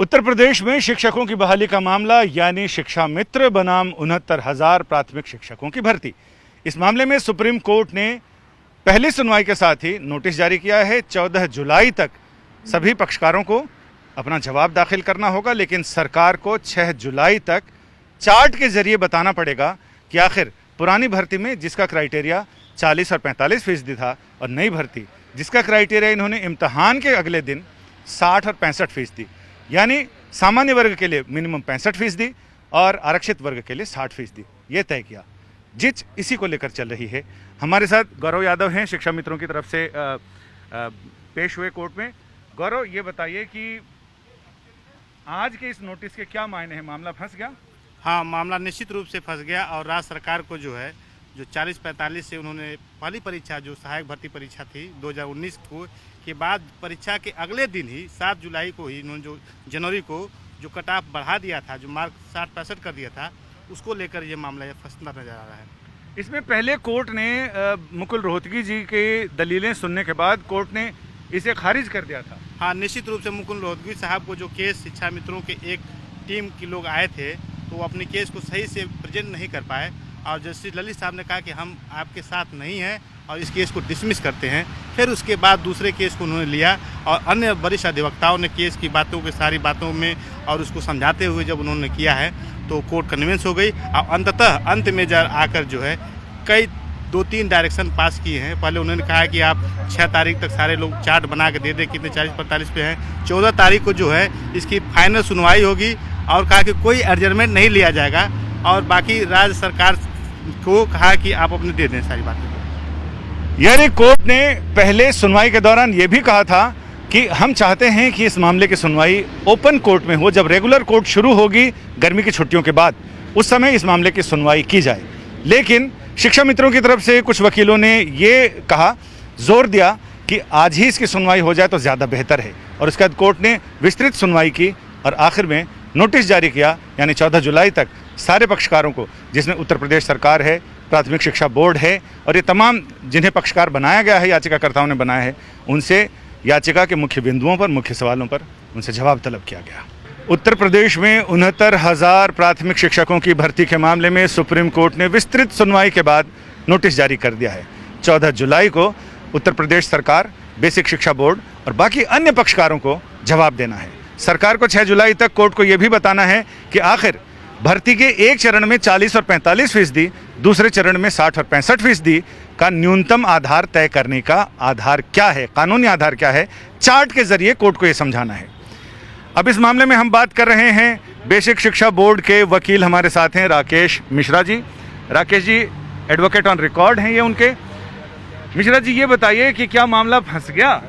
उत्तर प्रदेश में शिक्षकों की बहाली का मामला यानी शिक्षा मित्र बनाम 69,000 प्राथमिक शिक्षकों की भर्ती। इस मामले में सुप्रीम कोर्ट ने पहली सुनवाई के साथ ही नोटिस जारी किया है। 14 जुलाई तक सभी पक्षकारों को अपना जवाब दाखिल करना होगा, लेकिन सरकार को 6 जुलाई तक चार्ट के जरिए बताना पड़ेगा कि आखिर पुरानी भर्ती में जिसका क्राइटेरिया 40 और 45% था और नई भर्ती जिसका क्राइटेरिया इन्होंने इम्तहान के अगले दिन 60 और 65%, यानी सामान्य वर्ग के लिए मिनिमम 65% और आरक्षित वर्ग के लिए 60% ये तय किया। जिच इसी को लेकर चल रही है। हमारे साथ गौरव यादव हैं, शिक्षा मित्रों की तरफ से पेश हुए कोर्ट में। गौरव, ये बताइए कि आज के इस नोटिस के क्या मायने हैं? मामला फंस गया? हाँ, मामला निश्चित रूप से फंस गया और राज्य सरकार को जो है जो 40-45 से उन्होंने पहली परीक्षा जो सहायक भर्ती परीक्षा थी 2019 को के बाद परीक्षा के अगले दिन ही 7 जुलाई को ही इन्होंने जो जनवरी को जो कट ऑफ बढ़ा दिया था, जो मार्क 60-65 कर दिया था, उसको लेकर ये मामला फंसता नजर आ रहा है। इसमें पहले कोर्ट ने मुकुल रोहतगी जी के दलीलें सुनने के बाद कोर्ट ने इसे खारिज कर दिया था। हाँ, निश्चित रूप से मुकुल रोहतगी साहब को जो केस शिक्षा मित्रों के एक टीम के लोग आए थे तो वो अपने केस को सही से प्रेजेंट नहीं कर पाए और जस्टिस ललित साहब ने कहा कि हम आपके साथ नहीं हैं और इस केस को डिसमिस करते हैं। फिर उसके बाद दूसरे केस को उन्होंने लिया और अन्य वरिष्ठ अधिवक्ताओं ने केस की बातों के सारी बातों में और उसको समझाते हुए जब उन्होंने किया है तो कोर्ट कन्विंस हो गई और अंततः अंत में आकर जो है कई 2-3 डायरेक्शन पास किए हैं। पहले उन्होंने कहा कि आप 6 तारीख तक सारे लोग चार्ट बना के दे दें कितने 40-45 पे हैं। 14 तारीख को जो है इसकी फाइनल सुनवाई होगी और कहा कि कोई एडजर्मेंट नहीं लिया जाएगा और बाकी राज्य सरकार को कहा कि आप अपने दे दें सारी बातें। यानी कोर्ट ने पहले सुनवाई के दौरान ये भी कहा था कि हम चाहते हैं कि इस मामले की सुनवाई ओपन कोर्ट में हो, जब रेगुलर कोर्ट शुरू होगी गर्मी की छुट्टियों के बाद उस समय इस मामले की सुनवाई की जाए। लेकिन शिक्षा मित्रों की तरफ से कुछ वकीलों ने ये कहा, जोर दिया कि आज ही इसकी सुनवाई हो जाए तो ज़्यादा बेहतर है और उसके बाद कोर्ट ने विस्तृत सुनवाई की और आखिर में नोटिस जारी किया, यानी 14 जुलाई तक सारे पक्षकारों को, जिसमें उत्तर प्रदेश सरकार है, प्राथमिक शिक्षा बोर्ड है और ये तमाम जिन्हें पक्षकार बनाया गया है, याचिकाकर्ताओं ने बनाया है, उनसे याचिका के मुख्य बिंदुओं पर, मुख्य सवालों पर उनसे जवाब तलब किया गया। उत्तर प्रदेश में 69,000 प्राथमिक शिक्षकों की भर्ती के मामले में सुप्रीम कोर्ट ने विस्तृत सुनवाई के बाद नोटिस जारी कर दिया है। 14 जुलाई को उत्तर प्रदेश सरकार, बेसिक शिक्षा बोर्ड और बाकी अन्य पक्षकारों को जवाब देना है। सरकार को 6 जुलाई तक कोर्ट को यह भी बताना है कि आखिर भर्ती के एक चरण में 40 और 45%, दूसरे चरण में 60 और 65% का न्यूनतम आधार तय करने का आधार क्या है, कानूनी आधार क्या है, चार्ट के जरिए कोर्ट को यह समझाना है। अब इस मामले में हम बात कर रहे हैं, बेसिक शिक्षा बोर्ड के वकील हमारे साथ हैं Rakesh Mishra ji. Rakesh ji advocate on record हैं ये उनके। मिश्रा जी, ये बताइए कि क्या मामला फंस गया?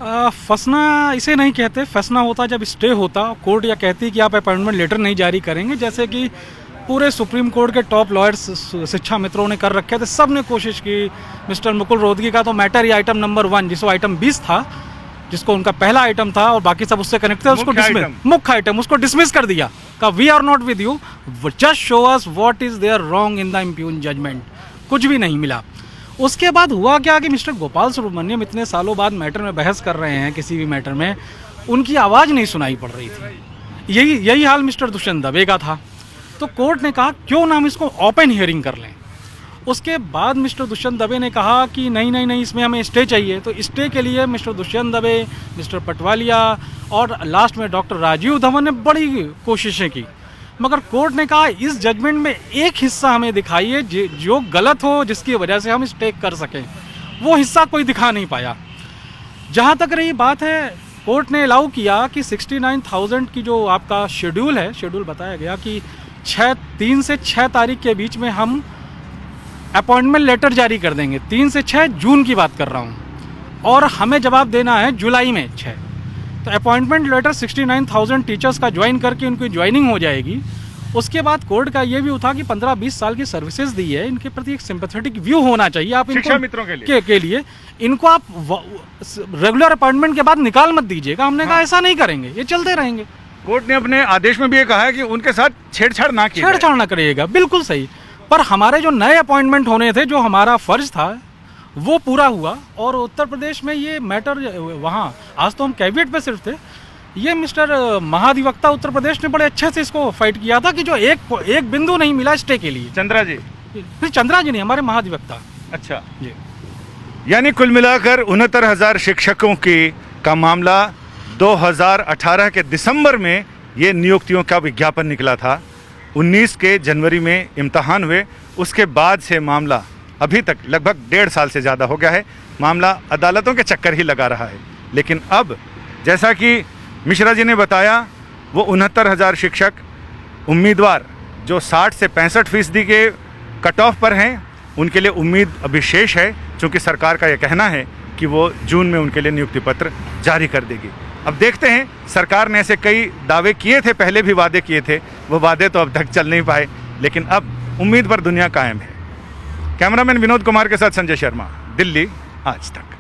फंसना इसे नहीं कहते, फंसना होता जब स्टे होता, कोर्ट या कहती कि आप अपॉइंटमेंट लेटर नहीं जारी करेंगे, जैसे कि पूरे सुप्रीम कोर्ट के टॉप लॉयर्स शिक्षा मित्रों ने कर रखे थे। सब ने कोशिश की। मिस्टर मुकुल रोहतगी का तो मैटर ही आइटम नंबर 1, जिसको आइटम 20 था, जिसको उनका पहला आइटम था और बाकी सब उससे कनेक्ट थे, उसको डिसमिस, मुख्य आइटम उसको डिसमिस कर दिया। का we are not with you, just show us what is there wrong in the impugned judgment. कुछ भी नहीं मिला। उसके बाद हुआ क्या कि मिस्टर गोपाल सुब्रमण्यम इतने सालों बाद मैटर में बहस कर रहे हैं, किसी भी मैटर में उनकी आवाज़ नहीं सुनाई पड़ रही थी। यही हाल मिस्टर दुष्यंत दवे का था। तो कोर्ट ने कहा क्यों ना हम इसको ओपन हियरिंग कर लें। उसके बाद मिस्टर दुष्यंत दवे ने कहा कि नहीं, इसमें हमें स्टे चाहिए। तो स्टे के लिए मिस्टर दुष्यंत दवे, मिस्टर पटवालिया और लास्ट में डॉक्टर राजीव धवन ने बड़ी कोशिशें की, मगर कोर्ट ने कहा इस जजमेंट में एक हिस्सा हमें दिखाइए जो गलत हो, जिसकी वजह से हम स्टे कर सकें। वो हिस्सा कोई दिखा नहीं पाया। जहाँ तक रही बात है, कोर्ट ने अलाउ किया कि 69,000 की जो आपका शेड्यूल है, शेड्यूल बताया गया कि 3 से 6 तारीख के बीच में हम अपॉइंटमेंट लेटर जारी कर देंगे। 3 से 6 जून की बात कर रहा हूँ और हमें जवाब देना है जुलाई में 6। तो अपॉइंटमेंट लेटर 69,000 टीचर्स का ज्वाइन करके उनकी ज्वाइनिंग हो जाएगी। उसके बाद कोर्ट का ये भी था कि 15-20 साल की सर्विसेज दी है, इनके प्रति एक सिंपैथेटिक व्यू होना चाहिए। आप शिक्षा मित्रों के लिए इनको आप रेगुलर अपॉइंटमेंट के बाद निकाल मत दीजिएगा। हमने कहा ऐसा नहीं करेंगे, ये चलते रहेंगे। कोर्ट ने अपने आदेश में भी ये कहा है कि उनके साथ छेड़छाड़ ना करिएगा। बिल्कुल सही। पर हमारे जो नए अपॉइंटमेंट होने थे, जो हमारा फर्ज था, वो पूरा हुआ और उत्तर प्रदेश में ये मैटर वहाँ, आज तो हम कैबिनेट पे सिर्फ थे, ये मिस्टर महाधिवक्ता उत्तर प्रदेश ने बड़े अच्छे से इसको फाइट किया था कि जो एक बिंदु नहीं मिला स्टे के लिए। चंद्रा जी? फिर चंद्रा जी नहीं, हमारे महाधिवक्ता। अच्छा जी। यानी कुल मिलाकर 69,000 शिक्षकों का मामला 2018 के दिसंबर में ये नियुक्तियों का विज्ञापन निकला था। 19 के जनवरी में इम्तहान हुए, उसके बाद से मामला अभी तक लगभग 1.5 साल से ज़्यादा हो गया है, मामला अदालतों के चक्कर ही लगा रहा है। लेकिन अब जैसा कि मिश्रा जी ने बताया, वो 69,000 शिक्षक उम्मीदवार जो 60 से 65% के कट ऑफ पर हैं, उनके लिए उम्मीद अभी शेष है, क्योंकि सरकार का यह कहना है कि वो जून में उनके लिए नियुक्ति पत्र जारी कर देगी। अब देखते हैं, सरकार ने ऐसे कई दावे किए थे, पहले भी वादे किए थे, वो वादे तो अब तक चल नहीं पाए, लेकिन अब उम्मीद पर दुनिया कायम है। कैमरामैन विनोद कुमार के साथ संजय शर्मा, दिल्ली आज तक।